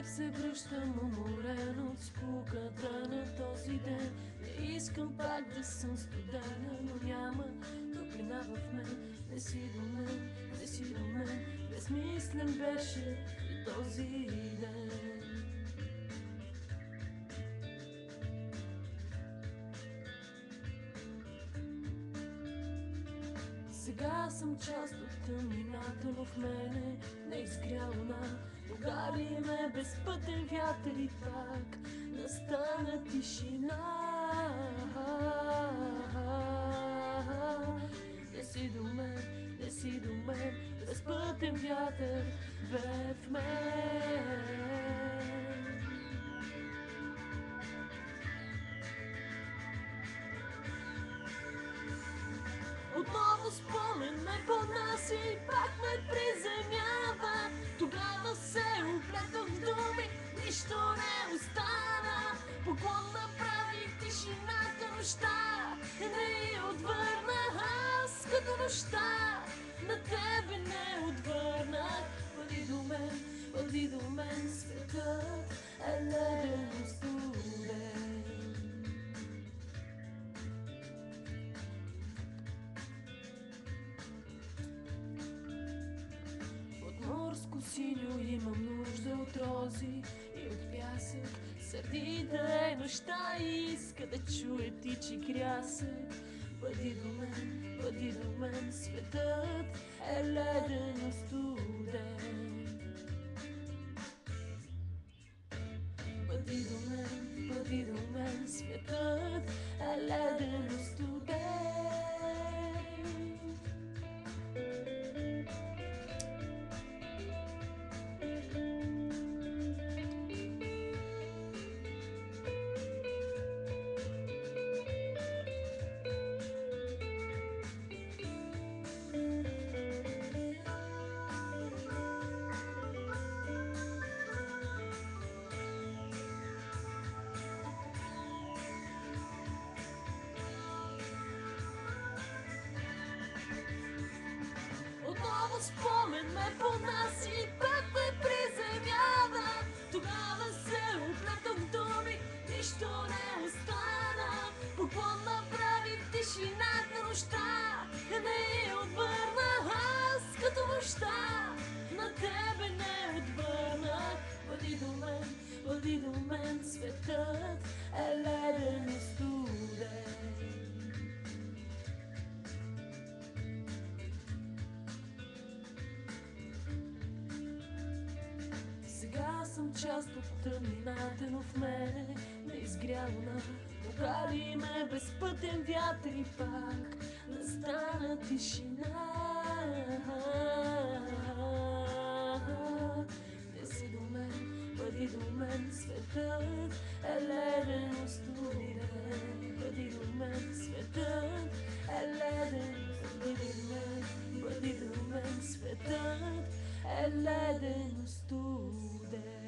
теб се връщам уморен от скуката на този ден. Не искам пак да съм студена, но няма топлина в мен. Не си до мен, не си до мен, безмислен беше и този ден. Сега съм част от тъмнината, но в мене не изгря луна. Угари ме безпътен вятър и пак настана тишина. Не си до мен, не си до мен, безпътен вятър вее в мен. Отново спомен ме понася и пак ме приземява. Тогава се оплетох в думи, нищо не остана. Поклон направи тишината, нощта не я отвърнах. Аз като нощта на тебе не отвърнах. Бъди до мен, светът е ледено студен. Морско синьо имам нужда от рози и от пясък. Сърдита е нощта и иска да чуе птичи крясък. Бъди до мен, светът е ледено студен. Бъди до мен, светът е ледено студен. Отново спомен ме понася и пак ме приземява. Тогава се оплетох в думи, нищо не остана. Поклон направи тишината, нощта не я отвърнах. Аз като нощта на тебе не отвърнах. Бъди до мен, светът е ледено студен. Сега съм част от тъмнината, но в мене не изгря луна. Угари ме безпътен вятър и пак настана тишина. Не си до мен, бъди до мен, светът е ледено студен. Бъди до мен, светът е ледено студен. Бъди до мен, светът е ледено студен.